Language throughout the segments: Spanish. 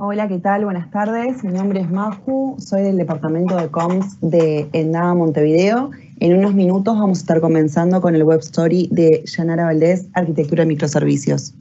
Hola, ¿qué tal? Buenas tardes. Mi nombre es Maju, soy del departamento de Comms de Endava Montevideo. En unos minutos vamos a estar comenzando con el web story de Yanara Valdés, Arquitectura de Microservicios.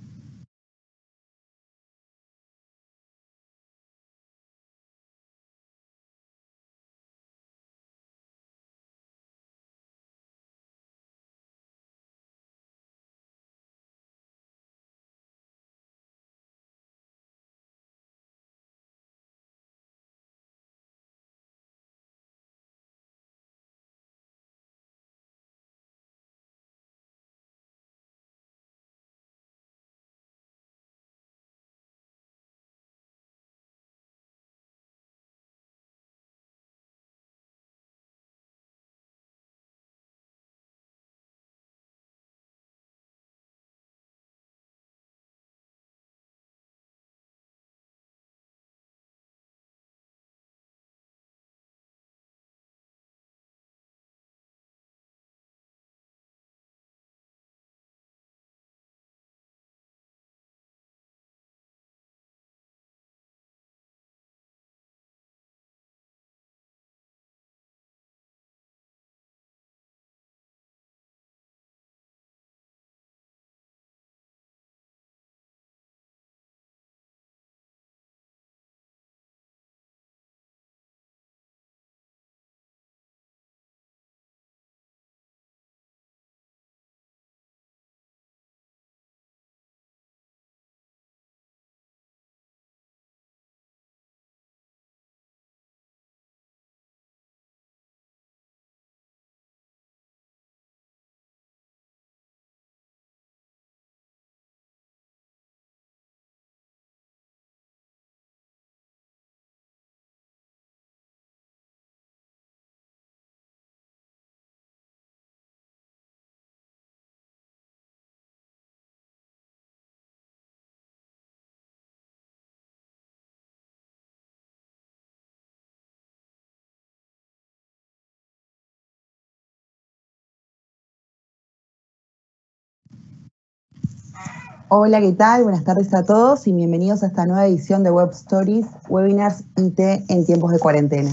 Hola, ¿qué tal? Buenas tardes a todos y bienvenidos a esta nueva edición de Web Stories, Webinars IT en tiempos de cuarentena.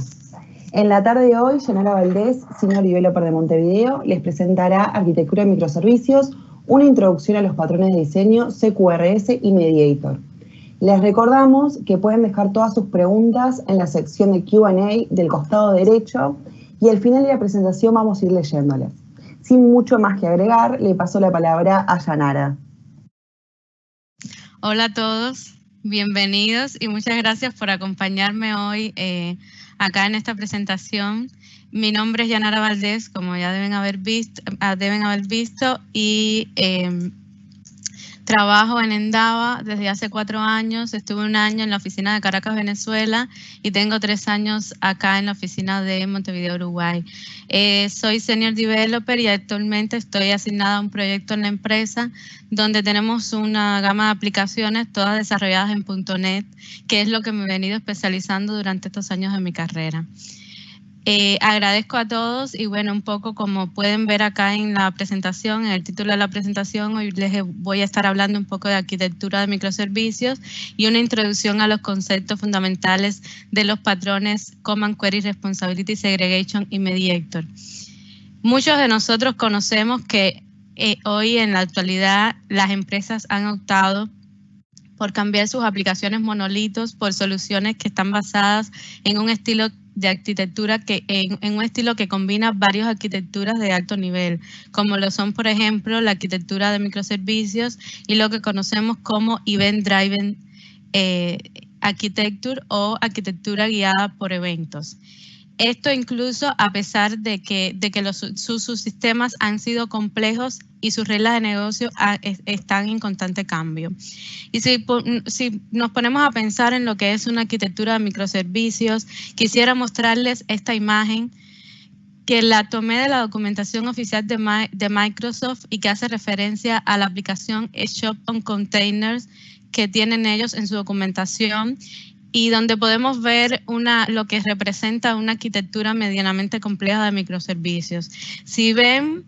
En la tarde de hoy, Yanara Valdés, Senior Developer de Montevideo, les presentará Arquitectura de Microservicios, una introducción a los patrones de diseño, CQRS y Mediator. Les recordamos que pueden dejar todas sus preguntas en la sección de Q&A del costado derecho y al final de la presentación vamos a ir leyéndolas. Sin mucho más que agregar, le paso la palabra a Yanara. Hola a todos, bienvenidos y muchas gracias por acompañarme hoy acá en esta presentación. Mi nombre es Yanara Valdés, como ya deben haber visto y trabajo en Endava desde hace 4 años. Estuve 1 año en la oficina de Caracas, Venezuela, y tengo 3 años acá en la oficina de Montevideo, Uruguay. Soy Senior Developer y actualmente estoy asignada a un proyecto en la empresa donde tenemos una gama de aplicaciones todas desarrolladas en .NET, que es lo que me he venido especializando durante estos años de mi carrera. Agradezco a todos y bueno, un poco como pueden ver acá en la presentación, en el título de la presentación, hoy les voy a estar hablando un poco de arquitectura de microservicios y una introducción a los conceptos fundamentales de los patrones Command Query Responsibility Segregation y Mediator. Muchos de nosotros conocemos que hoy en la actualidad las empresas han optado por cambiar sus aplicaciones monolitos por soluciones que están basadas en un estilo de arquitectura en un estilo que combina varias arquitecturas de alto nivel, como lo son, por ejemplo, la arquitectura de microservicios y lo que conocemos como Event Driven Architecture o arquitectura guiada por eventos. Esto incluso a pesar de que sus subsistemas han sido complejos y sus reglas de negocio están en constante cambio. Y si nos ponemos a pensar en lo que es una arquitectura de microservicios, quisiera mostrarles esta imagen que la tomé de la documentación oficial de Microsoft y que hace referencia a la aplicación Shop on Containers que tienen ellos en su documentación. y donde podemos ver lo que representa una arquitectura medianamente compleja de microservicios. Si ven,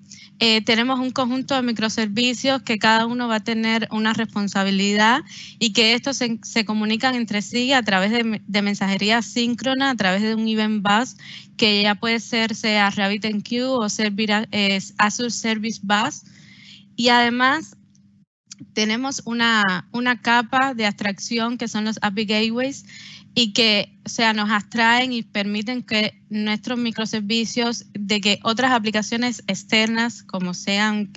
tenemos un conjunto de microservicios que cada uno va a tener una responsabilidad y que estos se comunican entre sí a través de mensajería síncrona, a través de un event bus, que ya puede ser sea RabbitMQ o Azure Service Bus. Y además tenemos una capa de abstracción que son los API Gateways y que, o sea, nos abstraen y permiten que nuestros microservicios, de que otras aplicaciones externas, como sean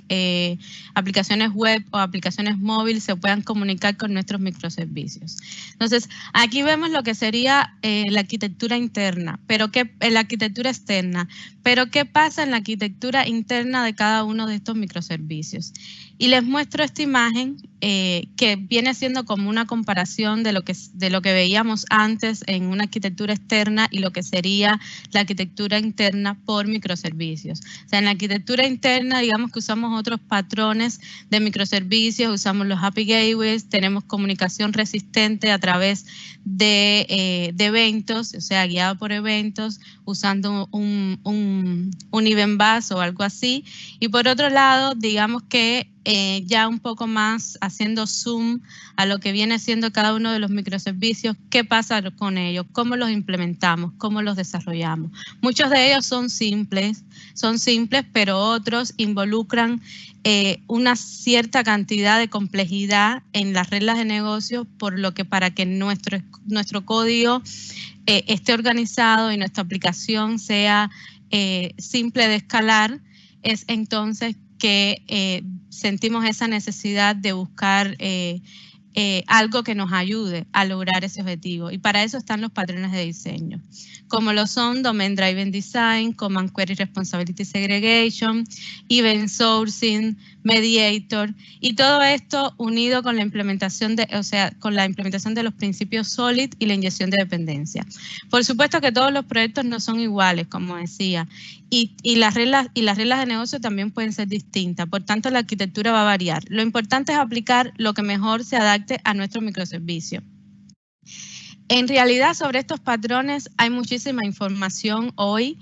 aplicaciones web o aplicaciones móviles, se puedan comunicar con nuestros microservicios. Entonces, aquí vemos lo que sería la arquitectura interna, la arquitectura externa, pero ¿qué pasa en la arquitectura interna de cada uno de estos microservicios? Y les muestro esta imagen que viene siendo como una comparación de lo que veíamos antes en una arquitectura externa y lo que sería la arquitectura interna por microservicios. O sea, en la arquitectura interna, digamos que usamos otros patrones de microservicios, usamos los API Gateways, tenemos comunicación resistente a través de eventos, o sea, guiado por eventos, usando un event bus o algo así. Y por otro lado, digamos que ya un poco más haciendo zoom a lo que viene siendo cada uno de los microservicios, ¿qué pasa con ellos? ¿Cómo los implementamos? ¿Cómo los desarrollamos? Muchos de ellos son simples, pero otros involucran una cierta cantidad de complejidad en las reglas de negocio, por lo que para que nuestro código esté organizado y nuestra aplicación sea simple de escalar, es entonces que sentimos esa necesidad de buscar algo que nos ayude a lograr ese objetivo. Y para eso están los patrones de diseño, como lo son Domain Driven Design, Command Query Responsibility Segregation, Event Sourcing, Mediator, y todo esto unido con la implementación de los principios SOLID y la inyección de dependencia. Por supuesto que todos los proyectos no son iguales, como decía, y las reglas de negocio también pueden ser distintas, por tanto la arquitectura va a variar. Lo importante es aplicar lo que mejor se adapte a nuestro microservicio. En realidad, sobre estos patrones hay muchísima información hoy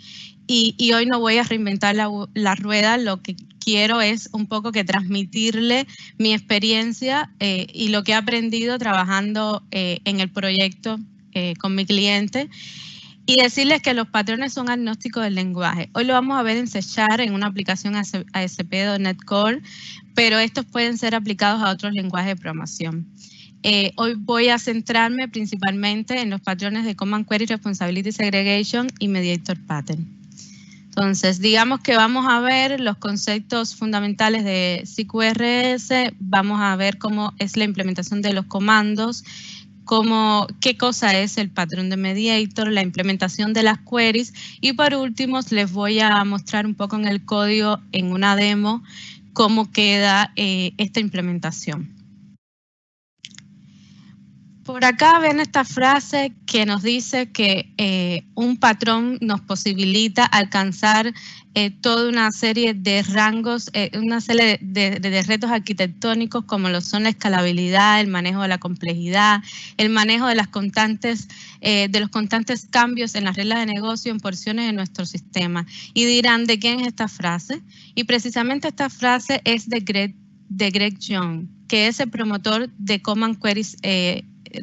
y hoy no voy a reinventar la rueda. Lo que quiero es un poco que transmitirle mi experiencia y lo que he aprendido trabajando en el proyecto con mi cliente, y decirles que los patrones son agnósticos del lenguaje. Hoy lo vamos a ver en C# en una aplicación ASP.NET Core, pero estos pueden ser aplicados a otros lenguajes de programación. Hoy voy a centrarme principalmente en los patrones de Command Query Responsibility Segregation y Mediator Pattern. Entonces, digamos que vamos a ver los conceptos fundamentales de CQRS, vamos a ver cómo es la implementación de los comandos, qué cosa es el patrón de Mediator, la implementación de las queries, y por último les voy a mostrar un poco en el código, en una demo, cómo queda esta implementación. Por acá ven esta frase que nos dice que un patrón nos posibilita alcanzar toda una serie de rangos, una serie de retos arquitectónicos como lo son la escalabilidad, el manejo de la complejidad, el manejo de los constantes cambios en las reglas de negocio en porciones de nuestro sistema. Y dirán, ¿de quién es esta frase? Y precisamente esta frase es de Greg Young, que es el promotor de Command Queries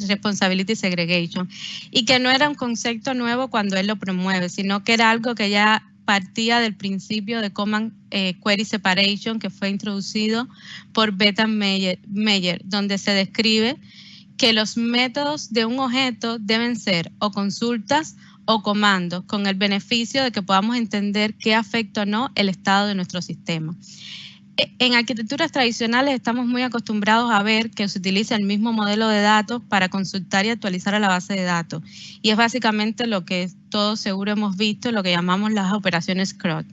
Responsibility Segregation, y que no era un concepto nuevo cuando él lo promueve, sino que era algo que ya partía del principio de Command Query Separation, que fue introducido por Bethan Meyer, donde se describe que los métodos de un objeto deben ser o consultas o comandos, con el beneficio de que podamos entender qué afecta o no el estado de nuestro sistema. En arquitecturas tradicionales estamos muy acostumbrados a ver que se utiliza el mismo modelo de datos para consultar y actualizar a la base de datos. Y es básicamente lo que todos seguro hemos visto, lo que llamamos las operaciones CRUD.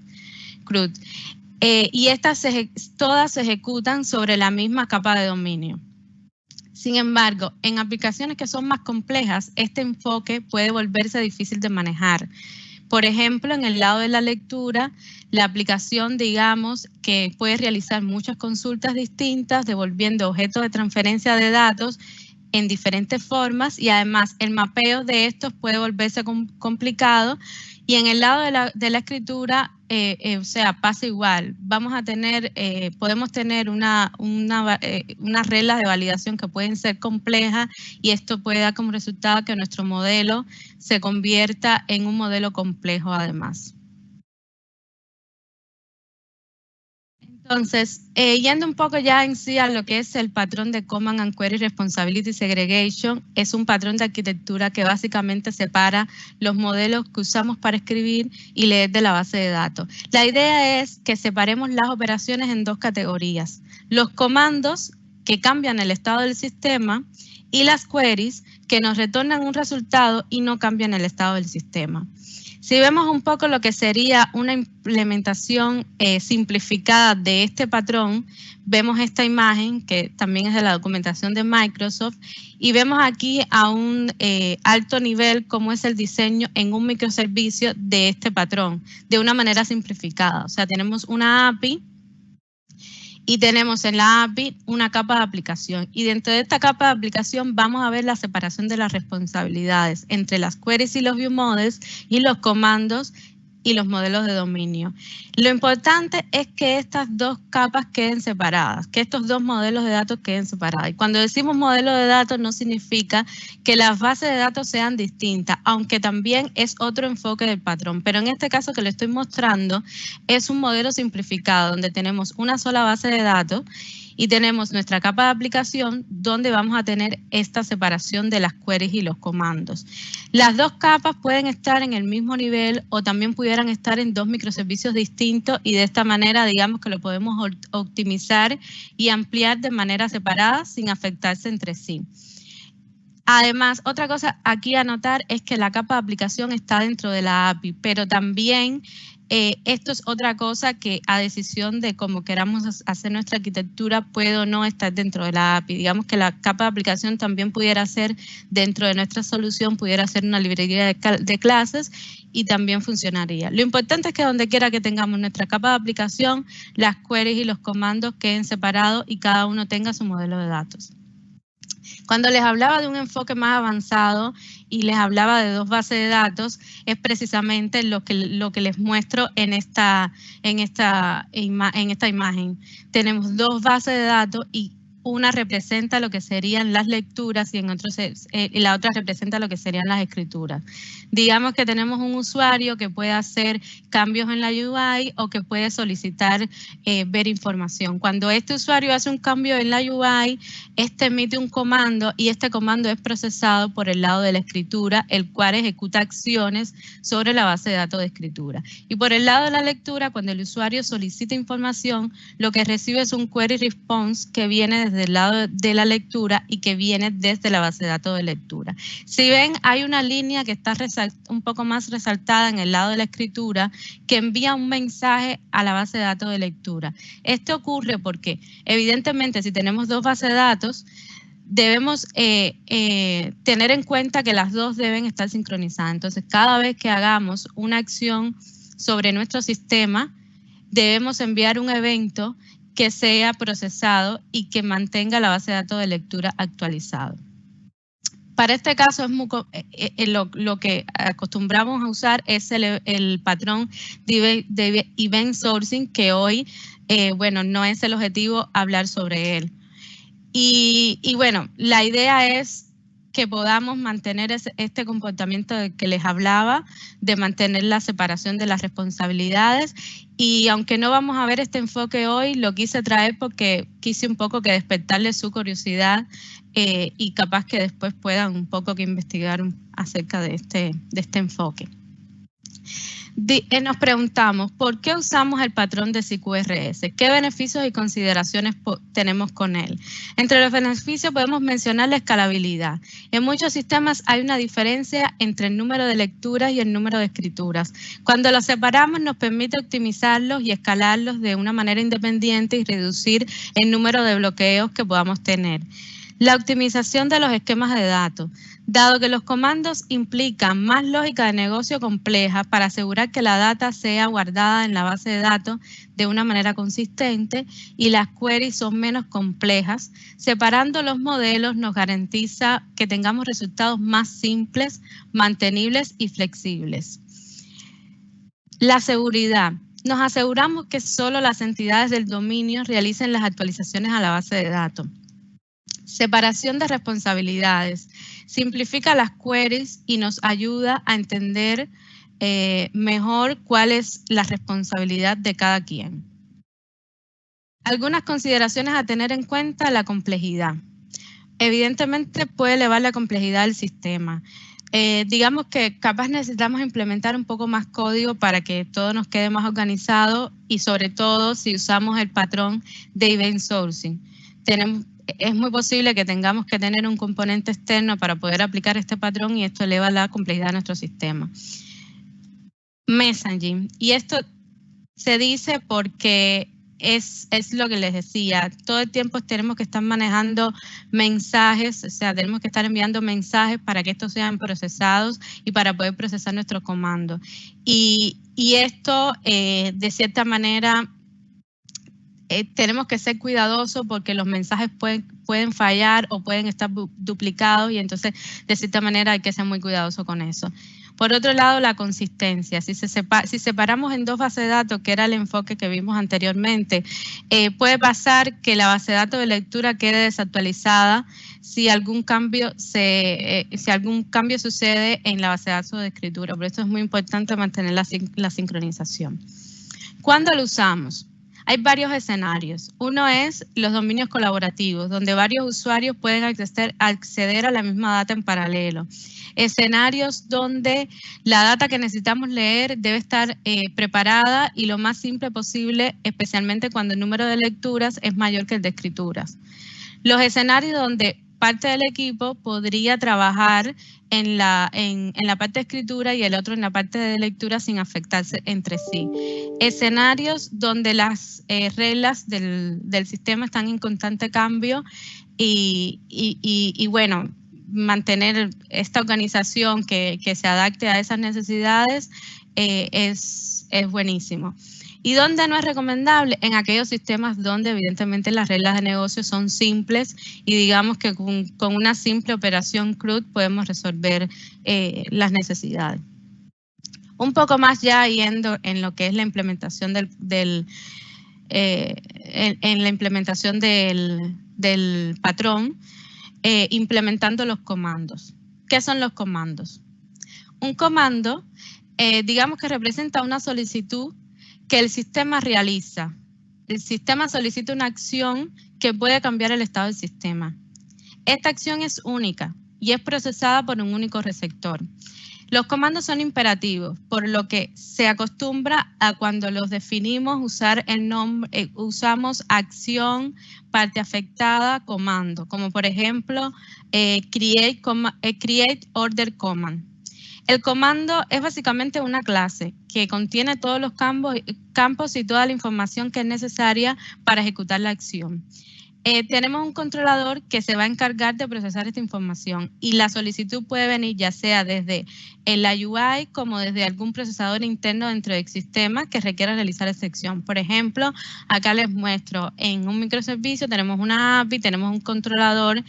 Y estas todas se ejecutan sobre la misma capa de dominio. Sin embargo, en aplicaciones que son más complejas, este enfoque puede volverse difícil de manejar. Por ejemplo, en el lado de la lectura, la aplicación, digamos, que puede realizar muchas consultas distintas, devolviendo objetos de transferencia de datos en diferentes formas y además el mapeo de estos puede volverse complicado. Y en el lado de la escritura, o sea, pasa igual. Vamos a tener, podemos tener unas reglas de validación que pueden ser complejas y esto puede dar como resultado que nuestro modelo se convierta en un modelo complejo además. Entonces, yendo un poco ya en sí a lo que es el patrón de Command and Query Responsibility Segregation, es un patrón de arquitectura que básicamente separa los modelos que usamos para escribir y leer de la base de datos. La idea es que separemos las operaciones en dos categorías: los comandos que cambian el estado del sistema y las queries que nos retornan un resultado y no cambian el estado del sistema. Si vemos un poco lo que sería una implementación simplificada de este patrón, vemos esta imagen que también es de la documentación de Microsoft y vemos aquí a un alto nivel cómo es el diseño en un microservicio de este patrón, de una manera simplificada. O sea, tenemos una API y tenemos en la API una capa de aplicación. Y dentro de esta capa de aplicación vamos a ver la separación de las responsabilidades entre las queries y los view models y los comandos y los modelos de dominio. Lo importante es que estas dos capas queden separadas, que estos dos modelos de datos queden separados. Y cuando decimos modelo de datos no significa que las bases de datos sean distintas, aunque también es otro enfoque del patrón. Pero en este caso que le estoy mostrando es un modelo simplificado donde tenemos una sola base de datos y tenemos nuestra capa de aplicación donde vamos a tener esta separación de las queries y los comandos. Las dos capas pueden estar en el mismo nivel o también pudieran estar en dos microservicios distintos y de esta manera digamos que lo podemos optimizar y ampliar de manera separada sin afectarse entre sí. Además, otra cosa aquí a notar es que la capa de aplicación está dentro de la API, pero también esto es otra cosa que a decisión de cómo queramos hacer nuestra arquitectura puede o no estar dentro de la API. Digamos que la capa de aplicación también pudiera ser dentro de nuestra solución, pudiera ser una librería de clases y también funcionaría. Lo importante es que donde quiera que tengamos nuestra capa de aplicación, las queries y los comandos queden separados y cada uno tenga su modelo de datos. Cuando les hablaba de un enfoque más avanzado y les hablaba de dos bases de datos, es precisamente lo que les muestro en esta imagen. Tenemos dos bases de datos y una representa lo que serían las lecturas y la otra representa lo que serían las escrituras. Digamos que tenemos un usuario que puede hacer cambios en la UI o que puede solicitar ver información. Cuando este usuario hace un cambio en la UI, este emite un comando y este comando es procesado por el lado de la escritura, el cual ejecuta acciones sobre la base de datos de escritura. Y por el lado de la lectura, cuando el usuario solicita información, lo que recibe es un query response que viene desde el lado de la lectura y que viene desde la base de datos de lectura. Si ven, hay una línea que está un poco más resaltada en el lado de la escritura que envía un mensaje a la base de datos de lectura. Esto ocurre porque, evidentemente, si tenemos dos bases de datos, debemos tener en cuenta que las dos deben estar sincronizadas. Entonces, cada vez que hagamos una acción sobre nuestro sistema, debemos enviar un evento que sea procesado y que mantenga la base de datos de lectura actualizado. Para este caso, lo que acostumbramos a usar es el patrón de Event Sourcing, que hoy, bueno, no es el objetivo hablar sobre él. Y bueno, la idea es que podamos mantener este comportamiento del que les hablaba, de mantener la separación de las responsabilidades. Y aunque no vamos a ver este enfoque hoy, lo quise traer porque quise un poco que despertarles su curiosidad y capaz que después puedan un poco que investigar acerca de este enfoque. Nos preguntamos, ¿por qué usamos el patrón de CQRS? ¿Qué beneficios y consideraciones tenemos con él? Entre los beneficios podemos mencionar la escalabilidad. En muchos sistemas hay una diferencia entre el número de lecturas y el número de escrituras. Cuando los separamos nos permite optimizarlos y escalarlos de una manera independiente y reducir el número de bloqueos que podamos tener. La optimización de los esquemas de datos. Dado que los comandos implican más lógica de negocio compleja para asegurar que la data sea guardada en la base de datos de una manera consistente y las queries son menos complejas, separando los modelos nos garantiza que tengamos resultados más simples, mantenibles y flexibles. La seguridad. Nos aseguramos que solo las entidades del dominio realicen las actualizaciones a la base de datos. Separación de responsabilidades. Simplifica las queries y nos ayuda a entender mejor cuál es la responsabilidad de cada quien. Algunas consideraciones a tener en cuenta: la complejidad. Evidentemente puede elevar la complejidad del sistema. Digamos que capaz necesitamos implementar un poco más código para que todo nos quede más organizado y sobre todo si usamos el patrón de event sourcing. Es muy posible que tengamos que tener un componente externo para poder aplicar este patrón y esto eleva la complejidad de nuestro sistema. Messaging. Y esto se dice porque es lo que les decía. Todo el tiempo tenemos que estar manejando mensajes, o sea, tenemos que estar enviando mensajes para que estos sean procesados y para poder procesar nuestros comandos. Y esto, de cierta manera, tenemos que ser cuidadosos porque los mensajes pueden fallar o pueden estar duplicados y entonces de cierta manera hay que ser muy cuidadoso con eso. Por otro lado, la consistencia. Si separamos en dos bases de datos, que era el enfoque que vimos anteriormente, puede pasar que la base de datos de lectura quede desactualizada si algún cambio sucede en la base de datos de escritura. Por eso es muy importante mantener la sincronización. ¿Cuándo lo usamos? Hay varios escenarios. Uno es los dominios colaborativos, donde varios usuarios pueden acceder a la misma data en paralelo. Escenarios donde la data que necesitamos leer debe estar preparada y lo más simple posible, especialmente cuando el número de lecturas es mayor que el de escrituras. Los escenarios donde parte del equipo podría trabajar en la parte de escritura y el otro en la parte de lectura sin afectarse entre sí. Escenarios donde las reglas del sistema están en constante cambio y bueno, mantener esta organización que se adapte a esas necesidades es buenísimo. ¿Y dónde no es recomendable? En aquellos sistemas donde evidentemente las reglas de negocio son simples y digamos que con una simple operación CRUD podemos resolver las necesidades. Un poco más ya yendo en lo que es la implementación del patrón, implementando los comandos. ¿Qué son los comandos? Un comando, digamos que representa una solicitud que el sistema realiza. El sistema solicita una acción que puede cambiar el estado del sistema. Esta acción es única y es procesada por un único receptor. Los comandos son imperativos, por lo que se acostumbra a cuando los definimos usar el nombre, usamos acción, parte afectada, comando, como por ejemplo create order command. El comando es básicamente una clase que contiene todos los campos y toda la información que es necesaria para ejecutar la acción. Tenemos un controlador que se va a encargar de procesar esta información y la solicitud puede venir ya sea desde la UI como desde algún procesador interno dentro del sistema que requiera realizar esta acción. Por ejemplo, acá les muestro en un microservicio tenemos una API, tenemos un controlador,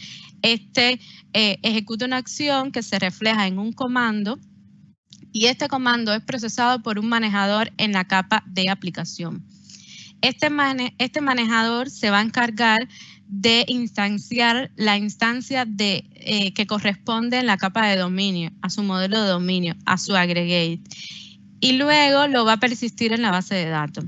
ejecuta una acción que se refleja en un comando y este comando es procesado por un manejador en la capa de aplicación. Este manejador se va a encargar de instanciar la instancia que corresponde en la capa de dominio, a su modelo de dominio, a su aggregate, y luego lo va a persistir en la base de datos.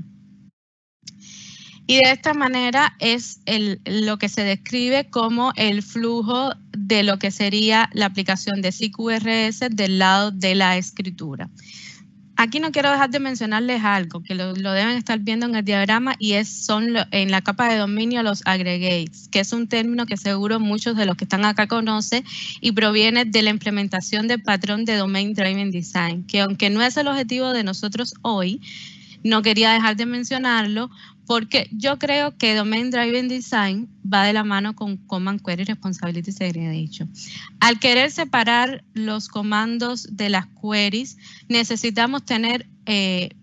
Y de esta manera es lo que se describe como el flujo de lo que sería la aplicación de CQRS del lado de la escritura. Aquí no quiero dejar de mencionarles algo, que lo deben estar viendo en el diagrama, y son en la capa de dominio los aggregates, que es un término que seguro muchos de los que están acá conocen y proviene de la implementación del patrón de Domain Driven Design, que aunque no es el objetivo de nosotros hoy, no quería dejar de mencionarlo porque yo creo que Domain Driven Design va de la mano con Command Query Responsibility Segregation. Al querer separar los comandos de las queries, necesitamos tener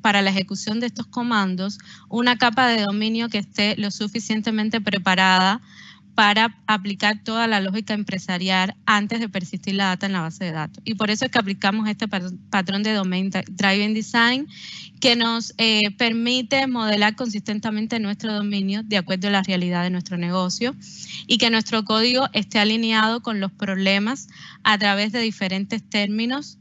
para la ejecución de estos comandos una capa de dominio que esté lo suficientemente preparada para aplicar toda la lógica empresarial antes de persistir la data en la base de datos. Y por eso es que aplicamos este patrón de Domain Driven Design que nos permite modelar consistentemente nuestro dominio de acuerdo a la realidad de nuestro negocio y que nuestro código esté alineado con los problemas a través de diferentes términos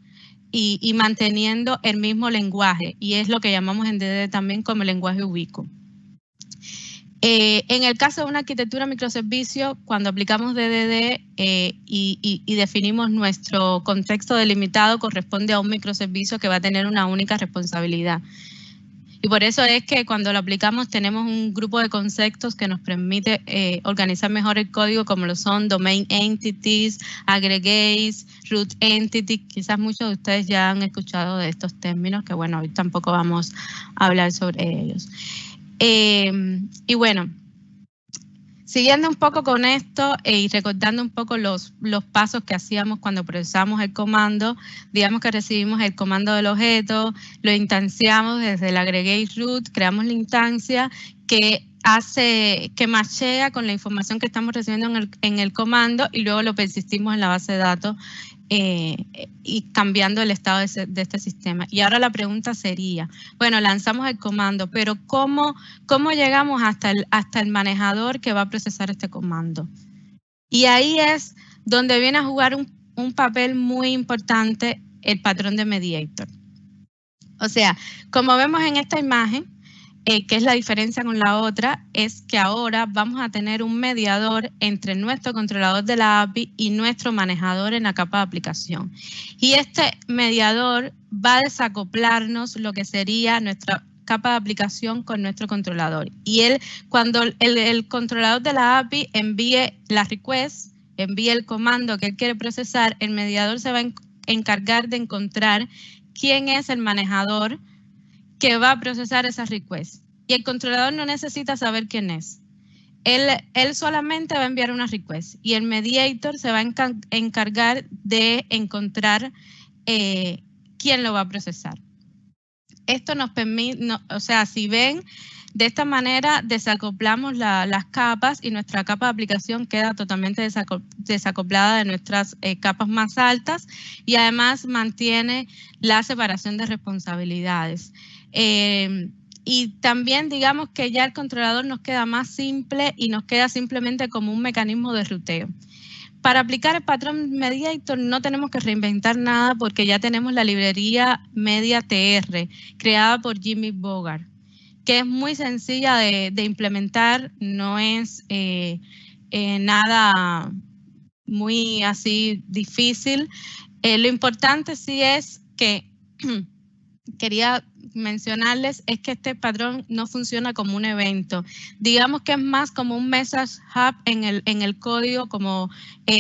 y manteniendo el mismo lenguaje. Y es lo que llamamos en DDD también como lenguaje ubicuo. En el caso de una arquitectura microservicio, cuando aplicamos DDD y definimos nuestro contexto delimitado, corresponde a un microservicio que va a tener una única responsabilidad. Y por eso es que cuando lo aplicamos tenemos un grupo de conceptos que nos permite organizar mejor el código, como lo son Domain Entities, Aggregates, Root Entities. Quizás muchos de ustedes ya han escuchado de estos términos, que bueno, hoy tampoco vamos a hablar sobre ellos. Y bueno, siguiendo un poco con esto y recordando un poco los pasos que hacíamos cuando procesamos el comando, digamos que recibimos el comando del objeto, lo instanciamos desde el aggregate root, creamos la instancia que machea con la información que estamos recibiendo en el comando y luego lo persistimos en la base de datos y cambiando el estado de este sistema. Y ahora la pregunta sería, bueno, lanzamos el comando, pero ¿cómo llegamos hasta el manejador que va a procesar este comando? Y ahí es donde viene a jugar un papel muy importante el patrón de mediator. O sea, como vemos en esta imagen, que es la diferencia con la otra, es que ahora vamos a tener un mediador entre nuestro controlador de la API y nuestro manejador en la capa de aplicación. Y este mediador va a desacoplarnos lo que sería nuestra capa de aplicación con nuestro controlador. Y cuando el controlador de la API envíe la request, envíe el comando que él quiere procesar, el mediador se va a encargar de encontrar quién es el manejador que va a procesar esa request. Y el controlador no necesita saber quién es. Él solamente va a enviar una request y el mediator se va a encargar de encontrar quién lo va a procesar. Esto nos permite, o sea, si ven, de esta manera desacoplamos las capas y nuestra capa de aplicación queda totalmente desacoplada de nuestras capas más altas y además mantiene la separación de responsabilidades. Y también digamos que ya el controlador nos queda más simple y nos queda simplemente como un mecanismo de ruteo. Para aplicar el patrón mediator no tenemos que reinventar nada porque ya tenemos la librería MediaTR creada por Jimmy Bogart, que es muy sencilla de implementar, no es nada muy así difícil. Lo importante sí es que quería mencionarles es que este patrón no funciona como un evento. Digamos que es más como un message hub en el código, como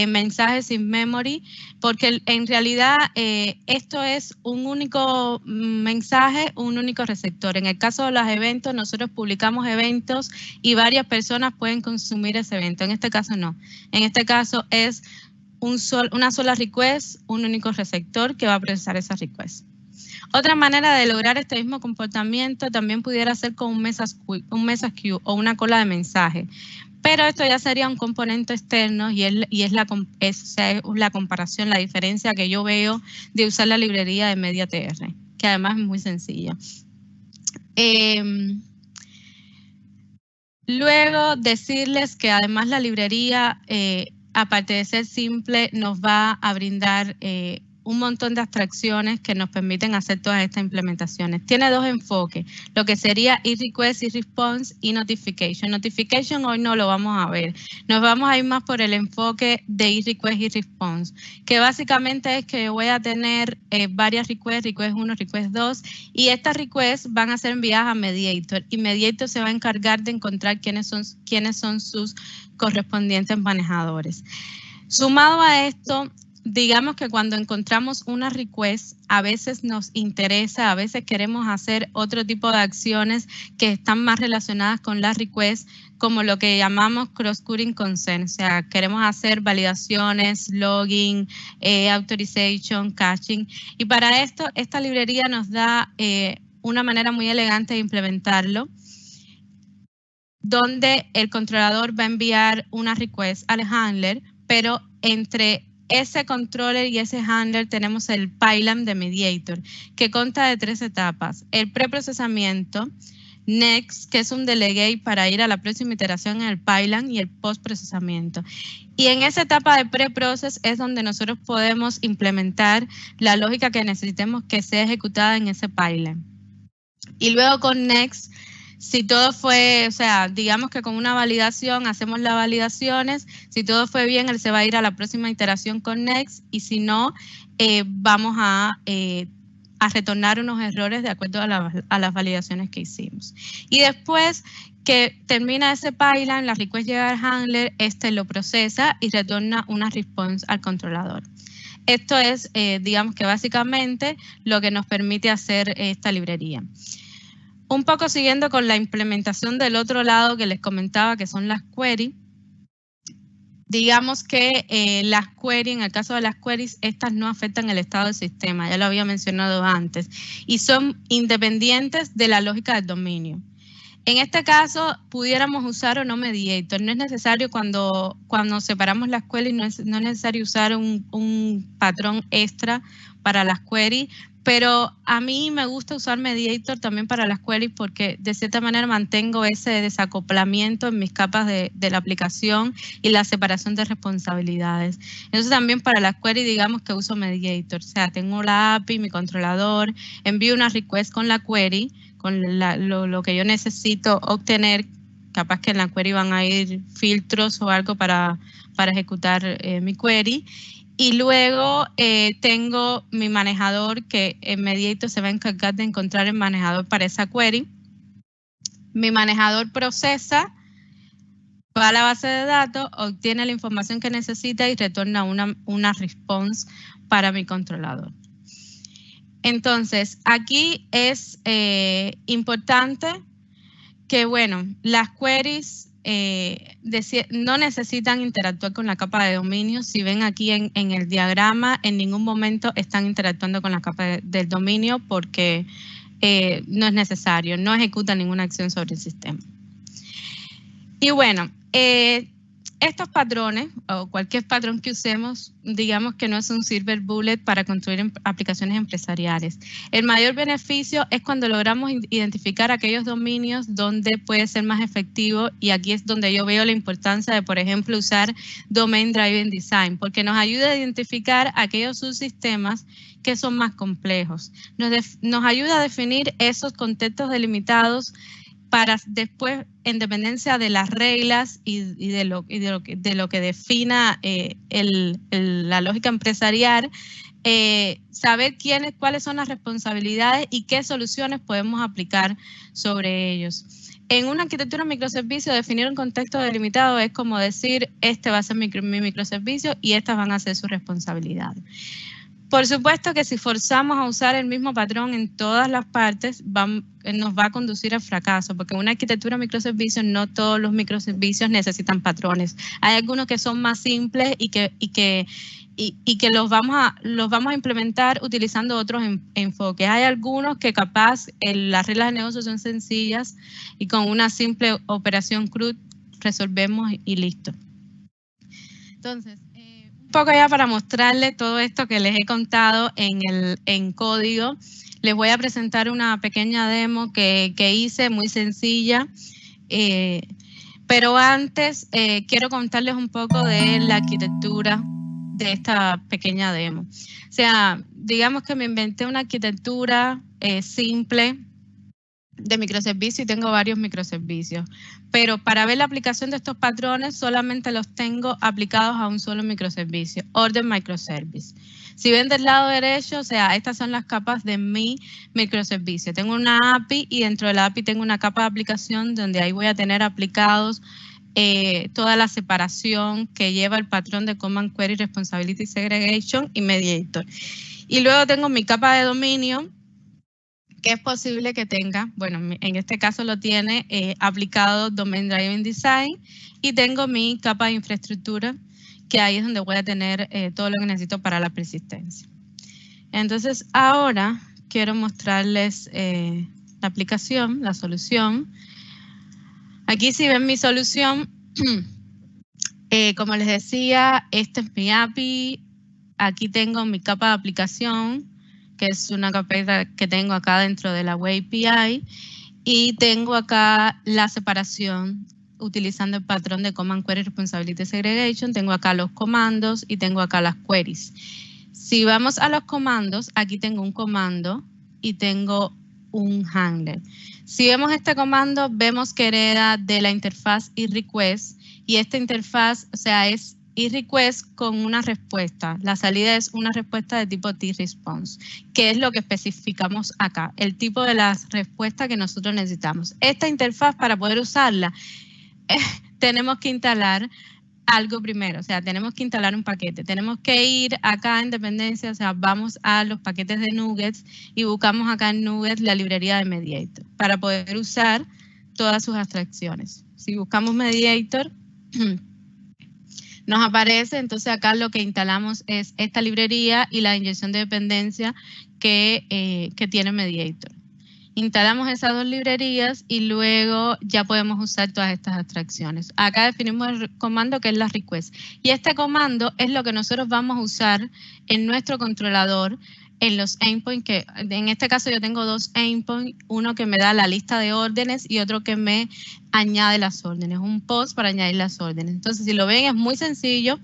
mensajes in memory, porque en realidad esto es un único mensaje, un único receptor. En el caso de los eventos, nosotros publicamos eventos y varias personas pueden consumir ese evento. En este caso no. En este caso es una sola request, un único receptor que va a procesar esa request. Otra manera de lograr este mismo comportamiento también pudiera ser con un message queue o una cola de mensaje. Pero esto ya sería un componente externo y es la comparación, la diferencia que yo veo de usar la librería de MediaTR, que además es muy sencilla. Luego decirles que además la librería, aparte de ser simple, nos va a brindar un montón de abstracciones que nos permiten hacer todas estas implementaciones. Tiene dos enfoques, lo que sería eRequest, eResponse y Notification. Notification hoy no lo vamos a ver. Nos vamos a ir más por el enfoque de eRequest y eResponse, que básicamente es que voy a tener varias requests, request 1, request 2, y estas requests van a ser enviadas a Mediator, y Mediator se va a encargar de encontrar quiénes son sus correspondientes manejadores. Sumado a esto, digamos que cuando encontramos una request, a veces nos interesa, a veces queremos hacer otro tipo de acciones que están más relacionadas con la request, como lo que llamamos cross-cutting consent. O sea, queremos hacer validaciones, logging, authorization, caching. Y para esto, esta librería nos da una manera muy elegante de implementarlo, donde el controlador va a enviar una request al handler, pero entre ese controller y ese handler tenemos el pipeline de Mediator, que consta de 3 etapas. El preprocesamiento, next, que es un delegate para ir a la próxima iteración en el pipeline, y el postprocesamiento. Y en esa etapa de preprocess es donde nosotros podemos implementar la lógica que necesitemos que sea ejecutada en ese pipeline. Y luego con next, si todo fue, o sea, digamos que con una validación hacemos las validaciones, si todo fue bien, él se va a ir a la próxima iteración con next, y si no, vamos a retornar unos errores de acuerdo a las validaciones que hicimos. Y después que termina ese pipeline, la request llega al handler, lo procesa y retorna una response al controlador. Esto es, digamos que básicamente lo que nos permite hacer esta librería. Un poco siguiendo con la implementación del otro lado que les comentaba, que son las queries. Digamos que las queries, en el caso de las queries, estas no afectan el estado del sistema, ya lo había mencionado antes, y son independientes de la lógica del dominio. En este caso, pudiéramos usar o no Mediator. No es necesario cuando separamos las queries, no es necesario usar un patrón extra para las queries, pero a mí me gusta usar Mediator también para las queries porque de cierta manera mantengo ese desacoplamiento en mis capas de la aplicación y la separación de responsabilidades. Entonces también para las queries digamos que uso Mediator. O sea, tengo la API, mi controlador, envío una request con la query, con lo que yo necesito obtener. Capaz que en la query van a ir filtros o algo para ejecutar mi query. Y luego tengo mi manejador que en Mediator se va a encargar de encontrar el manejador para esa query. Mi manejador procesa, va a la base de datos, obtiene la información que necesita y retorna una response para mi controlador. Entonces, aquí es importante que, bueno, las queries no necesitan interactuar con la capa de dominio. Si ven aquí en el diagrama, en ningún momento están interactuando con la capa del dominio porque no es necesario, no ejecuta ninguna acción sobre el sistema. Y bueno, estos patrones o cualquier patrón que usemos, digamos que no es un silver bullet para construir aplicaciones empresariales. El mayor beneficio es cuando logramos identificar aquellos dominios donde puede ser más efectivo, y aquí es donde yo veo la importancia de, por ejemplo, usar Domain Driven Design, porque nos ayuda a identificar aquellos subsistemas que son más complejos. Nos ayuda a definir esos contextos delimitados para después, en dependencia de las reglas y de lo que defina la lógica empresarial, saber cuáles son las responsabilidades y qué soluciones podemos aplicar sobre ellos. En una arquitectura microservicio, definir un contexto delimitado es como decir, este va a ser mi microservicio y estas van a ser sus responsabilidades. Por supuesto que si forzamos a usar el mismo patrón en todas las partes, nos va a conducir al fracaso, porque en una arquitectura microservicios no todos los microservicios necesitan patrones. Hay algunos que son más simples y que los vamos a implementar utilizando otros enfoques. Hay algunos que capaz las reglas de negocio son sencillas y con una simple operación CRUD resolvemos y listo. Entonces, poco ya para mostrarles todo esto que les he contado en código. Les voy a presentar una pequeña demo que hice, muy sencilla. Pero antes quiero contarles un poco de la arquitectura de esta pequeña demo. O sea, digamos que me inventé una arquitectura simple de microservicios y tengo varios microservicios, pero para ver la aplicación de estos patrones solamente los tengo aplicados a un solo microservicio, Order Microservice. Si ven del lado derecho, o sea, estas son las capas de mi microservicio. Tengo una API y dentro de la API tengo una capa de aplicación donde ahí voy a tener aplicados toda la separación que lleva el patrón de Command Query, Responsibility Segregation y Mediator. Y luego tengo mi capa de dominio, que es posible que tenga, bueno, en este caso lo tiene aplicado Domain Driven Design, y tengo mi capa de infraestructura, que ahí es donde voy a tener todo lo que necesito para la persistencia. Entonces, ahora quiero mostrarles la aplicación, la solución. Aquí si ven mi solución, como les decía, este es mi API. Aquí tengo mi capa de aplicación, que es una carpeta que tengo acá dentro de la Web API, y tengo acá la separación utilizando el patrón de Command Query Responsibility Segregation. Tengo acá los comandos y tengo acá las queries. Si vamos a los comandos, aquí tengo un comando y tengo un handler. Si vemos este comando, vemos que hereda de la interfaz iRequest, y esta interfaz, o sea, es iRequest con una respuesta. La salida es una respuesta de tipo tResponse, que es lo que especificamos acá, el tipo de la respuesta que nosotros necesitamos. Esta interfaz, para poder usarla, tenemos que instalar algo primero, o sea, tenemos que instalar un paquete. Tenemos que ir acá en dependencia, o sea, vamos a los paquetes de Nuggets y buscamos acá en Nuggets la librería de Mediator para poder usar todas sus abstracciones. Si buscamos Mediator, nos aparece, entonces acá lo que instalamos es esta librería y la inyección de dependencia que tiene Mediator. Instalamos esas dos librerías y luego ya podemos usar todas estas abstracciones. Acá definimos el comando, que es la request. Y este comando es lo que nosotros vamos a usar en nuestro controlador, en los endpoints, que en este caso yo tengo dos endpoints, uno que me da la lista de órdenes y otro que me añade las órdenes, un post para añadir las órdenes. Entonces, si lo ven, es muy sencillo.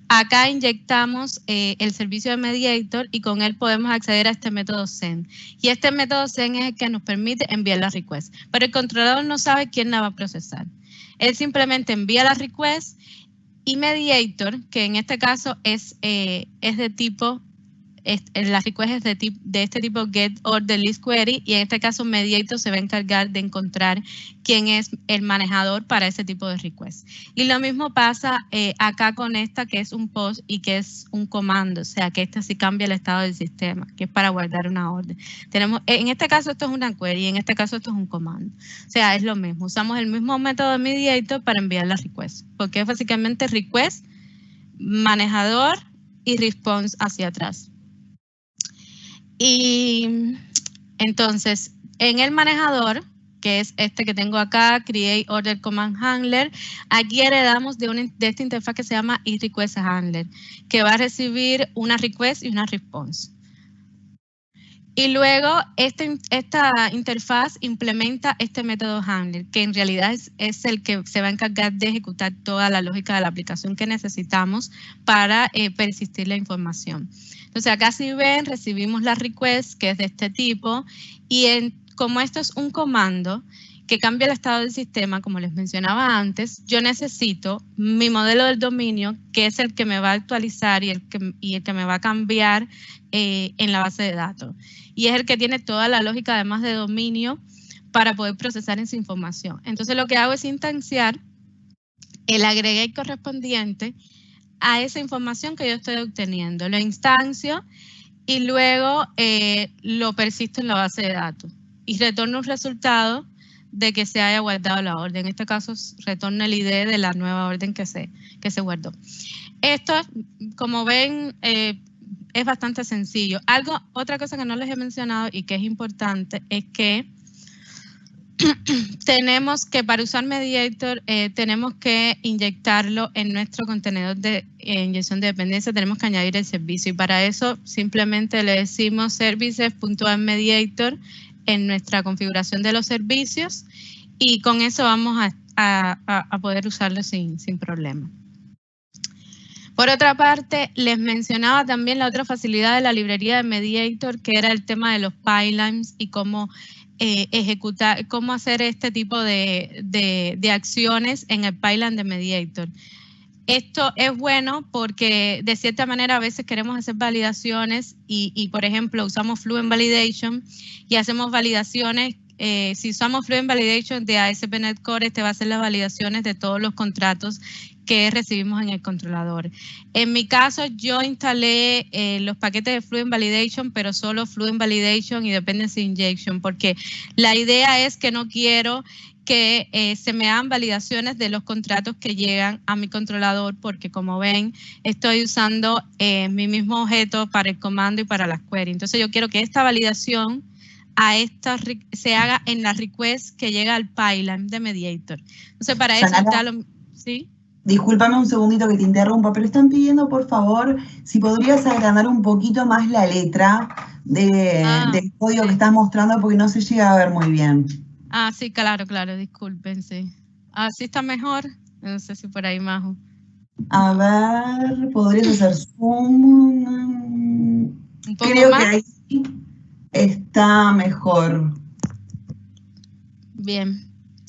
Acá inyectamos el servicio de Mediator y con él podemos acceder a este método send. Y este método send es el que nos permite enviar la request. Pero el controlador no sabe quién la va a procesar. Él simplemente envía la request y Mediator, que en este caso es de tipo, la request es de este tipo get order list query, y en este caso Mediator se va a encargar de encontrar quién es el manejador para ese tipo de request. Y lo mismo pasa acá con esta, que es un post y que es un comando, o sea que esta sí cambia el estado del sistema, que es para guardar una orden. Tenemos, en este caso esto es una query y en este caso esto es un comando. O sea, es lo mismo, usamos el mismo método de Mediator para enviar la request, porque es básicamente request, manejador y response hacia atrás. Y entonces, en el manejador, que es este que tengo acá, Create Order Command Handler, aquí heredamos de esta interfaz que se llama iRequest Handler, que va a recibir una request y una response. Y luego esta interfaz implementa este método handler, que en realidad es el que se va a encargar de ejecutar toda la lógica de la aplicación que necesitamos para persistir la información. Entonces acá si ven, recibimos la request, que es de este tipo, y como esto es un comando que cambia el estado del sistema, como les mencionaba antes, yo necesito mi modelo del dominio, que es el que me va a actualizar y el que me va a cambiar en la base de datos. Y es el que tiene toda la lógica, además de dominio, para poder procesar esa información. Entonces lo que hago es instanciar el agregate correspondiente a esa información que yo estoy obteniendo. Lo instancio y luego lo persisto en la base de datos. Y retorno un resultado de que se haya guardado la orden. En este caso, retorna el ID de la nueva orden que se guardó. Esto, como ven, es bastante sencillo. Otra cosa que no les he mencionado y que es importante es que tenemos que, para usar Mediator, tenemos que inyectarlo en nuestro contenedor de inyección de dependencia, tenemos que añadir el servicio. Y para eso simplemente le decimos services.addMediator en nuestra configuración de los servicios, y con eso vamos a poder usarlo sin problema. Por otra parte, les mencionaba también la otra facilidad de la librería de Mediator, que era el tema de los pipelines y cómo cómo hacer este tipo de acciones en el pipeline de Mediator. Esto es bueno porque de cierta manera a veces queremos hacer validaciones y por ejemplo, usamos Fluent Validation y hacemos validaciones si usamos Fluent Validation de ASP.NET Core, este va a hacer las validaciones de todos los contratos que recibimos en el controlador. En mi caso, yo instalé los paquetes de Fluent Validation, pero solo Fluent Validation y Dependency Injection, porque la idea es que no quiero que se me hagan validaciones de los contratos que llegan a mi controlador, porque como ven, estoy usando mi mismo objeto para el comando y para las queries. Entonces yo quiero que esta validación se haga en la request que llega al pipeline de Mediator. Entonces para eso instalo, ¿sí? Discúlpame un segundito que te interrumpa, pero están pidiendo, por favor, si podrías agrandar un poquito más la letra del código que estás mostrando, porque no se llega a ver muy bien. Ah, sí, claro, disculpen, sí. ¿Así está mejor? No sé si por ahí, Majo. A ver, ¿podrías hacer zoom? ¿Un poco Creo más? que ahí está mejor. Bien.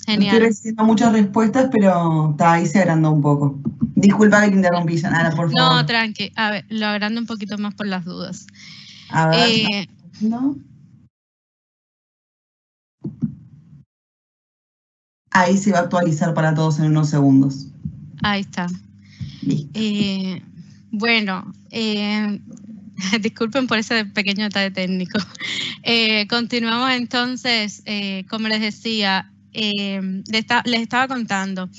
Genial. Estoy recibiendo muchas respuestas, pero ahí se agrandó un poco. Disculpa que te interrumpí, Yanara, por favor. No, tranqui. A ver, lo agrando un poquito más por las dudas. A ver, ¿no? Ahí se va a actualizar para todos en unos segundos. Ahí está. Bueno, disculpen por ese pequeño detalle técnico. Continuamos entonces, como les decía, les estaba contando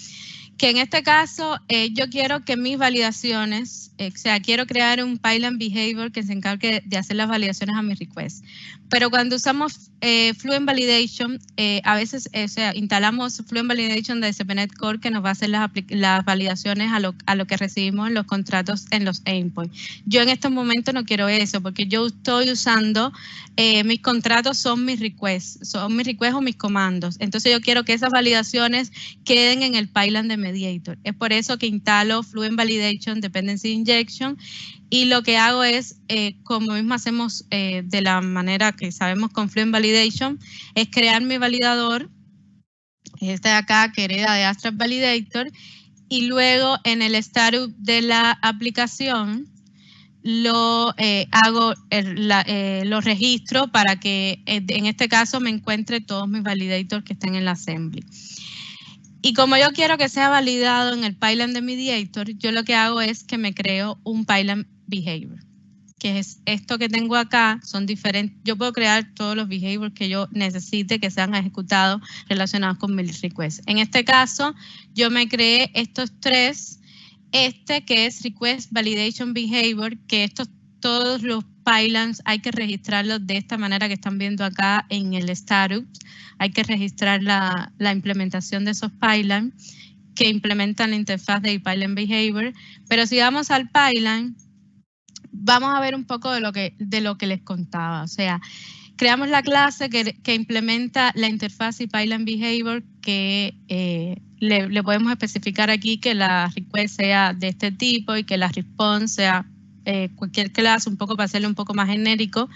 que en este caso yo quiero que mis validaciones, o sea, quiero crear un pipeline behavior que se encargue de hacer las validaciones a mis requests. Pero cuando usamos Fluent Validation, a veces, o sea, instalamos Fluent Validation de ASP.NET Core que nos va a hacer las validaciones a lo que recibimos en los contratos en los endpoints. Yo en este momento no quiero eso, porque yo estoy usando, mis contratos son mis requests o mis comandos. Entonces yo quiero que esas validaciones queden en el pipeline de Mediator. Es por eso que instalo Fluent Validation, Dependency Injection, y lo que hago es, como mismo hacemos de la manera que sabemos con Fluent Validation, es crear mi validador, este de acá que hereda de Abstract Validator, y luego en el startup de la aplicación lo lo registro para que en este caso me encuentre todos mis validators que estén en la assembly. Y como yo quiero que sea validado en el pipeline de Mediator, yo lo que hago es que me creo un pipeline behavior, que es esto que tengo acá, son diferentes. Yo puedo crear todos los behaviors que yo necesite que sean ejecutados relacionados con mi request. En este caso, yo me creé estos tres, que es Request Validation Behavior, que todos los pipelines hay que registrarlos de esta manera que están viendo acá en el startup. Hay que registrar la implementación de esos pipelines que implementan la interfaz de pipeline behavior. Pero si vamos al pipeline, vamos a ver un poco de lo que les contaba. O sea, creamos la clase que implementa la interfaz y pipeline behavior, que le podemos especificar aquí que la request sea de este tipo y que la response sea cualquier clase, un poco para hacerlo un poco más genérico.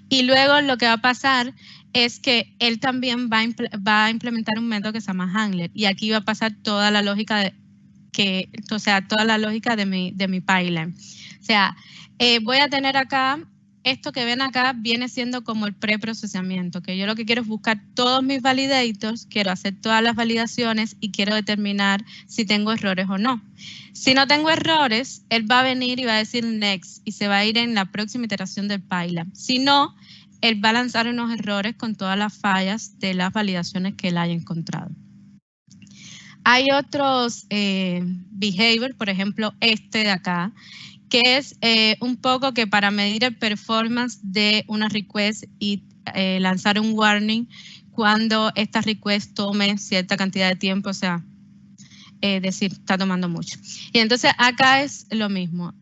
Y luego lo que va a pasar es que él también va a implementar un método que se llama handler. Y aquí va a pasar toda la lógica toda la lógica de mi pipeline. O sea, voy a tener acá, esto que ven acá viene siendo como el preprocesamiento, que yo lo que quiero es buscar todos mis validators, quiero hacer todas las validaciones y quiero determinar si tengo errores o no. Si no tengo errores, él va a venir y va a decir next y se va a ir en la próxima iteración del pipeline. Si no, él va a lanzar unos errores con todas las fallas de las validaciones que él haya encontrado. Hay otros behavior, por ejemplo, este de acá, que es un poco que para medir el performance de una request y lanzar un warning cuando esta request tome cierta cantidad de tiempo, o sea, decir, está tomando mucho. Y entonces acá es lo mismo.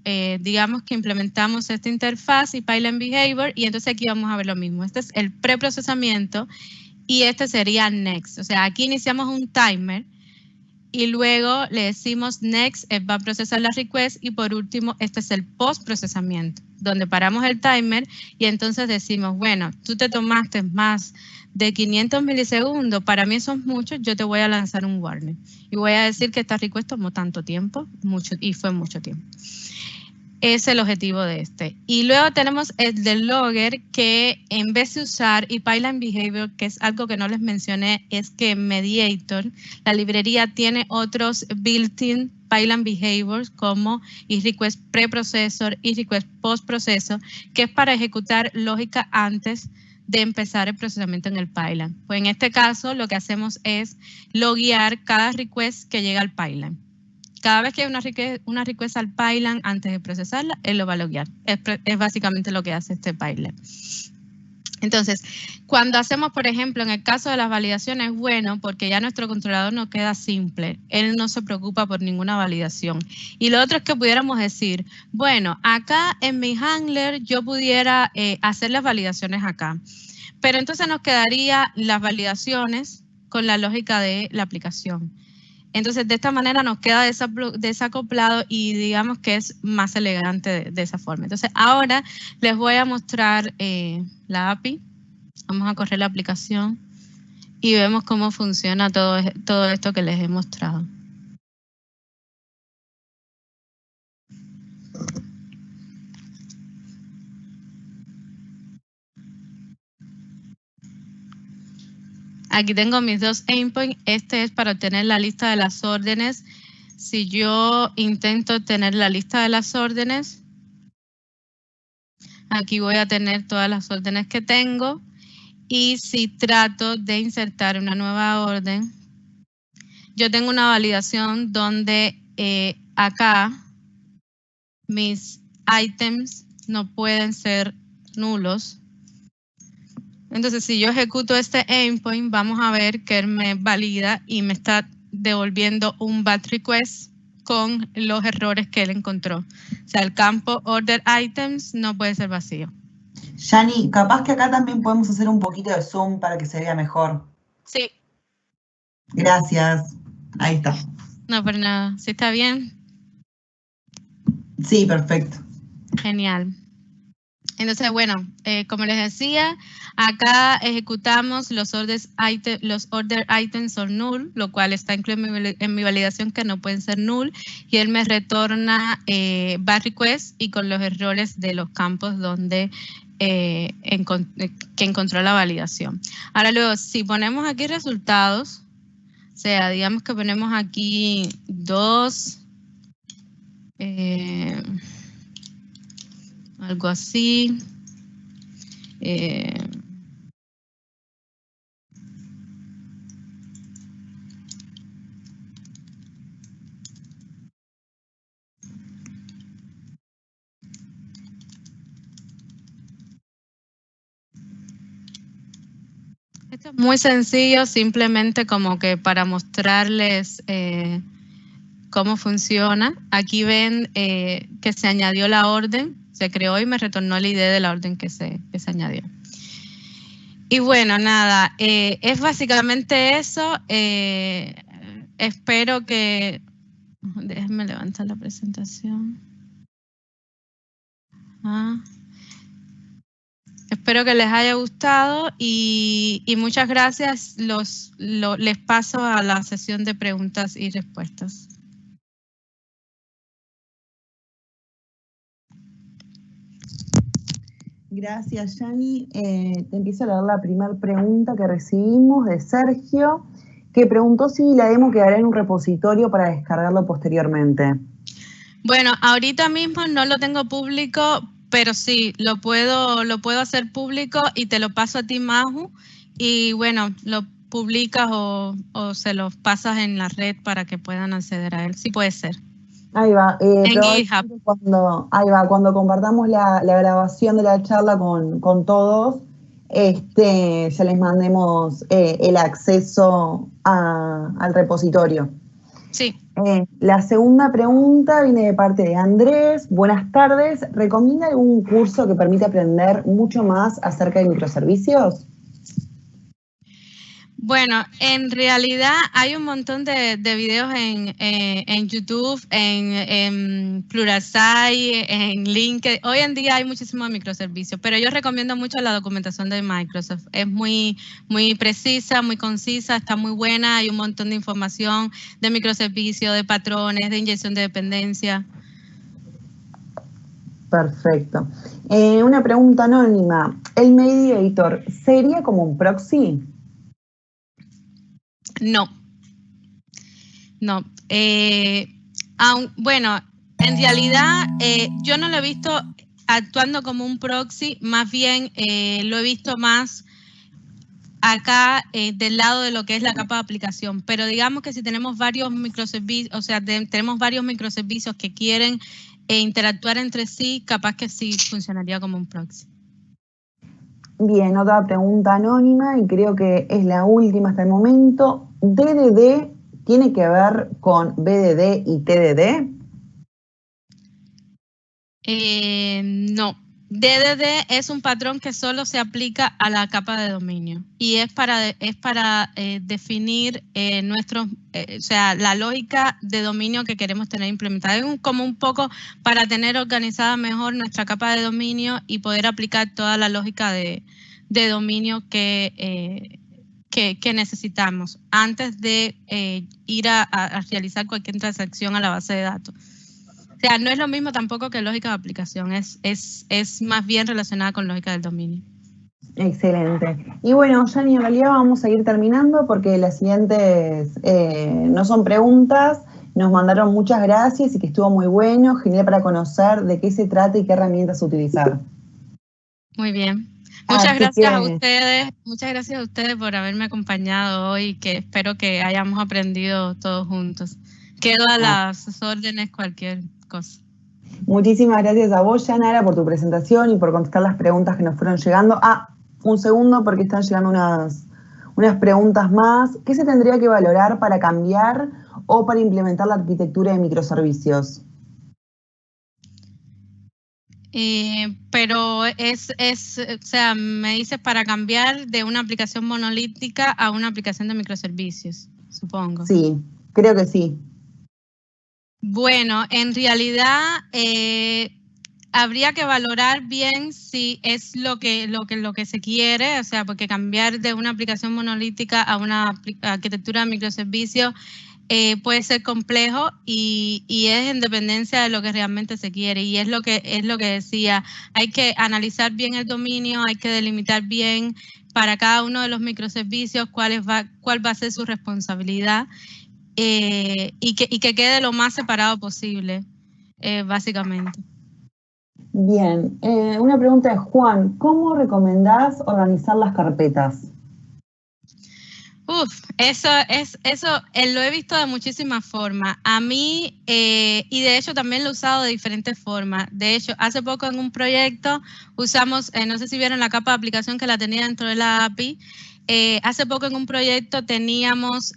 Digamos que implementamos esta interfaz y pipeline behavior, y entonces aquí vamos a ver lo mismo. Este es el preprocesamiento y este sería next. O sea, aquí iniciamos un timer y luego le decimos next, va a procesar la request, y por último, este es el post-procesamiento, donde paramos el timer y entonces decimos, bueno, tú te tomaste más de 500 milisegundos, para mí eso es mucho, yo te voy a lanzar un warning. Y voy a decir que esta request tomó tanto tiempo, y fue mucho tiempo. es el objetivo de este. Y luego tenemos el del logger, que en vez de usar ePipeline Behavior, que es algo que no les mencioné, es que Mediator, la librería, tiene otros built-in pipeline behaviors como eRequest preprocessor y request postprocessor, que es para ejecutar lógica antes de empezar el procesamiento en el pipeline. Pues en este caso lo que hacemos es loguear cada request que llega al pipeline. Cada vez que hay una request al pipeline, antes de procesarla, él lo va a loguear. Es básicamente lo que hace este pipeline. Entonces, cuando hacemos, por ejemplo, en el caso de las validaciones, es bueno porque ya nuestro controlador no queda simple. Él no se preocupa por ninguna validación. Y lo otro es que pudiéramos decir, bueno, acá en mi handler yo pudiera hacer las validaciones acá. Pero entonces nos quedaría las validaciones con la lógica de la aplicación. Entonces, de esta manera nos queda desacoplado y digamos que es más elegante de esa forma. Entonces, ahora les voy a mostrar la API. Vamos a correr la aplicación y vemos cómo funciona todo esto que les he mostrado. Aquí tengo mis dos endpoints. Este es para obtener la lista de las órdenes. Si yo intento obtener la lista de las órdenes, aquí voy a tener todas las órdenes que tengo. Y si trato de insertar una nueva orden, yo tengo una validación donde acá mis items no pueden ser nulos. Entonces, si yo ejecuto este endpoint, vamos a ver que él me valida y me está devolviendo un batch request con los errores que él encontró. O sea, el campo order items no puede ser vacío. Yani, capaz que acá también podemos hacer un poquito de zoom para que se vea mejor. Sí. Gracias. Ahí está. No, por nada. ¿Sí está bien? Sí, perfecto. Genial. Entonces, bueno, como les decía, acá ejecutamos los order items son null, lo cual está incluido en mi validación que no pueden ser null, y él me retorna batch request y con los errores de los campos donde que encontró la validación. Ahora luego, si ponemos aquí resultados, o sea, digamos que ponemos aquí 2, algo así. Esto es muy sencillo, simplemente como que para mostrarles cómo funciona. Aquí ven que se añadió la orden, se creó y me retornó la ID de la orden que se añadió. Y bueno, nada, es básicamente eso. Espero que... Déjenme levantar la presentación. Espero que les haya gustado y muchas gracias. Les paso a la sesión de preguntas y respuestas. Gracias, Yani. Te empiezo a leer la primera pregunta que recibimos de Sergio, que preguntó si la demo quedará en un repositorio para descargarlo posteriormente. Bueno, ahorita mismo no lo tengo público, pero sí, lo puedo hacer público y te lo paso a ti, Maju, y bueno, lo publicas o se lo pasas en la red para que puedan acceder a él. Sí puede ser. Ahí va. En GitHub. Cuando compartamos la grabación de la charla con todos, ya les mandemos el acceso al repositorio. Sí. La segunda pregunta viene de parte de Andrés. Buenas tardes. ¿Recomienda algún curso que permita aprender mucho más acerca de microservicios? Bueno, en realidad hay un montón de videos en YouTube, en Pluralsight, en LinkedIn. Hoy en día hay muchísimos microservicios, pero yo recomiendo mucho la documentación de Microsoft. Es muy precisa, muy concisa, está muy buena. Hay un montón de información de microservicios, de patrones, de inyección de dependencia. Perfecto. Una pregunta anónima. ¿El Mediator sería como un proxy? No. Bueno, en realidad yo no lo he visto actuando como un proxy, más bien lo he visto más acá del lado de lo que es la capa de aplicación, pero digamos que si tenemos varios microservicios, o sea, tenemos varios microservicios que quieren interactuar entre sí, capaz que sí funcionaría como un proxy. Bien, otra pregunta anónima y creo que es la última hasta el momento. ¿DDD tiene que ver con BDD y TDD? No. DDD es un patrón que solo se aplica a la capa de dominio y es para definir o sea, la lógica de dominio que queremos tener implementada. Es como un poco para tener organizada mejor nuestra capa de dominio y poder aplicar toda la lógica de dominio que necesitamos antes de ir a realizar cualquier transacción a la base de datos. O sea, no es lo mismo tampoco que lógica de aplicación, es más bien relacionada con lógica del dominio. Excelente. Y bueno, Yanni, en realidad vamos a ir terminando porque las siguientes no son preguntas. Nos mandaron muchas gracias y que estuvo muy bueno, genial para conocer de qué se trata y qué herramientas utilizar. Muy bien. Muchas gracias a ustedes por haberme acompañado hoy, que espero que hayamos aprendido todos juntos. Quedo a las órdenes cualquier cosa. Muchísimas gracias a vos, Yanara, por tu presentación y por contestar las preguntas que nos fueron llegando. Un segundo porque están llegando unas preguntas más. ¿Qué se tendría que valorar para cambiar o para implementar la arquitectura de microservicios? Pero o sea, me dices para cambiar de una aplicación monolítica a una aplicación de microservicios, supongo. Sí, creo que sí. Bueno, en realidad habría que valorar bien si es lo que se quiere, o sea, porque cambiar de una aplicación monolítica a una arquitectura de microservicios puede ser complejo y es en dependencia de lo que realmente se quiere. Y es lo que decía, hay que analizar bien el dominio, hay que delimitar bien para cada uno de los microservicios cuál va a ser su responsabilidad. Y que quede lo más separado posible, básicamente. Bien, una pregunta de Juan. ¿Cómo recomendás organizar las carpetas? Eso lo he visto de muchísimas formas. A mí, y de hecho también lo he usado de diferentes formas. De hecho, hace poco en un proyecto usamos, no sé si vieron la capa de aplicación que la tenía dentro de la API. Hace poco en un proyecto teníamos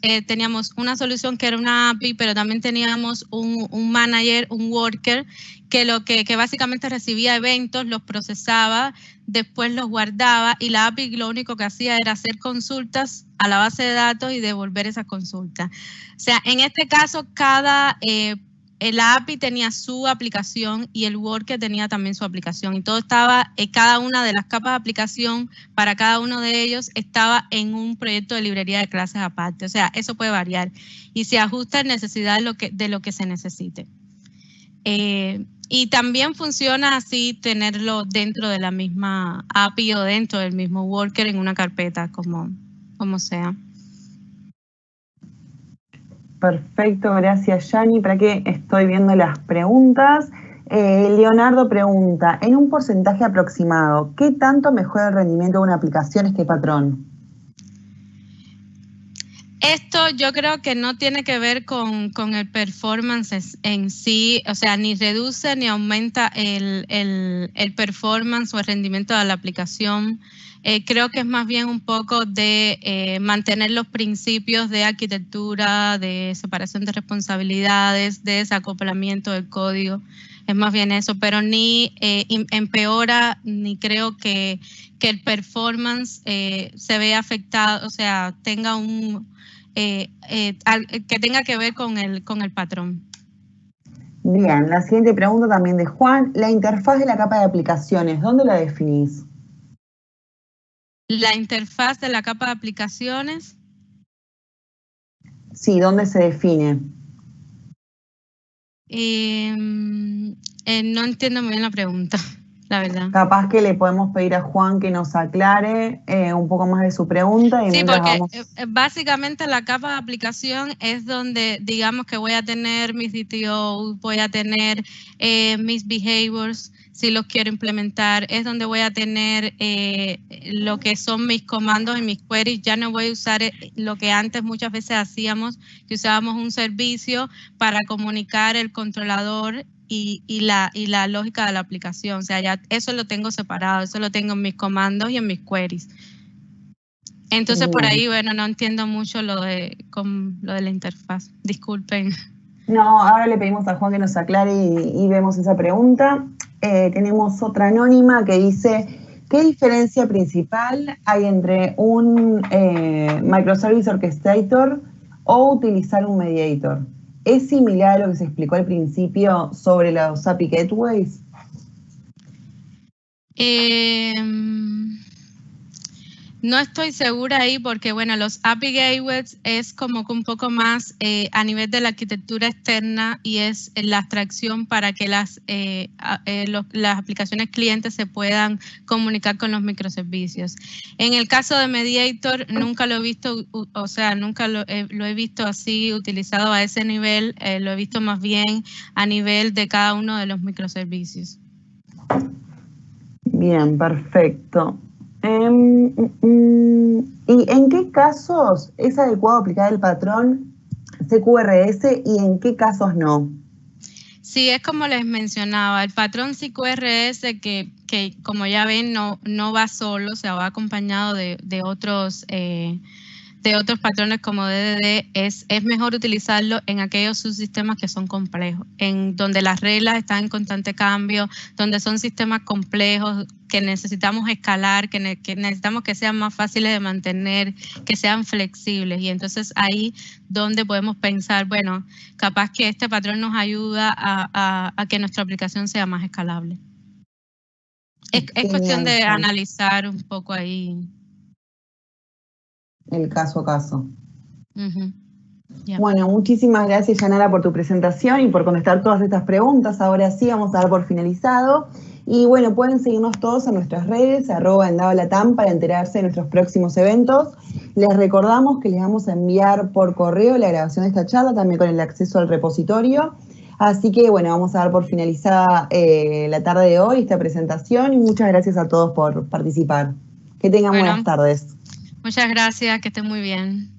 una solución que era una API, pero también teníamos un manager, un worker, que básicamente recibía eventos, los procesaba, después los guardaba y la API lo único que hacía era hacer consultas a la base de datos y devolver esas consultas. O sea, en este caso, la API tenía su aplicación y el worker tenía también su aplicación y todo estaba, cada una de las capas de aplicación para cada uno de ellos estaba en un proyecto de librería de clases aparte. O sea, eso puede variar y se ajusta en necesidad de lo que se necesite. Y también funciona así tenerlo dentro de la misma API o dentro del mismo worker en una carpeta, como sea. Perfecto, gracias Yanni. ¿Para qué estoy viendo las preguntas? Leonardo pregunta, en un porcentaje aproximado, ¿qué tanto mejora el rendimiento de una aplicación este patrón? Esto yo creo que no tiene que ver con el performance en sí, o sea, ni reduce ni aumenta el performance o el rendimiento de la aplicación. Creo que es más bien un poco de mantener los principios de arquitectura, de separación de responsabilidades, de desacoplamiento del código. Es más bien eso, pero ni empeora, ni creo que el performance se vea afectado, o sea, tenga que tenga que ver con el patrón. Bien, la siguiente pregunta también de Juan. La interfaz de la capa de aplicaciones, ¿dónde la definís? La interfaz de la capa de aplicaciones. Sí, ¿dónde se define? No entiendo muy bien la pregunta, la verdad. Capaz que le podemos pedir a Juan que nos aclare un poco más de su pregunta. Y Sí, mientras porque vamos... básicamente la capa de aplicación es donde digamos que voy a tener mis DTOs, voy a tener mis behaviors, si los quiero implementar, es donde voy a tener lo que son mis comandos y mis queries. Ya no voy a usar lo que antes muchas veces hacíamos, que usábamos un servicio para comunicar el controlador y la lógica de la aplicación. O sea, ya eso lo tengo separado, eso lo tengo en mis comandos y en mis queries. Entonces, por ahí, bueno, no entiendo mucho lo de la interfaz. Disculpen. No, ahora le pedimos a Juan que nos aclare y vemos esa pregunta. Tenemos otra anónima que dice, ¿qué diferencia principal hay entre un microservice orchestrator o utilizar un mediator? ¿Es similar a lo que se explicó al principio sobre los API gateways? No estoy segura ahí porque, bueno, los API Gateways es como que un poco más a nivel de la arquitectura externa y es la abstracción para que las aplicaciones clientes se puedan comunicar con los microservicios. En el caso de Mediator, nunca lo he visto, o sea, nunca lo he visto así utilizado a ese nivel, lo he visto más bien a nivel de cada uno de los microservicios. Bien, perfecto. ¿Y en qué casos es adecuado aplicar el patrón CQRS y en qué casos no? Sí, es como les mencionaba, el patrón CQRS que como ya ven no va solo, o sea, va acompañado de otros patrones como DDD, es mejor utilizarlo en aquellos subsistemas que son complejos, en donde las reglas están en constante cambio, donde son sistemas complejos que necesitamos escalar, que necesitamos que sean más fáciles de mantener, que sean flexibles. Y entonces ahí donde podemos pensar, bueno, capaz que este patrón nos ayuda a que nuestra aplicación sea más escalable. Es cuestión de analizar un poco ahí. El caso a caso. Yeah. Bueno, muchísimas gracias, Yanara, por tu presentación y por contestar todas estas preguntas. Ahora sí, vamos a dar por finalizado. Y bueno, pueden seguirnos todos en nuestras redes, @endavalatam, para enterarse de nuestros próximos eventos. Les recordamos que les vamos a enviar por correo la grabación de esta charla, también con el acceso al repositorio. Así que bueno, vamos a dar por finalizada la tarde de hoy esta presentación y muchas gracias a todos por participar. Que tengan buenas tardes. Muchas gracias, que estén muy bien.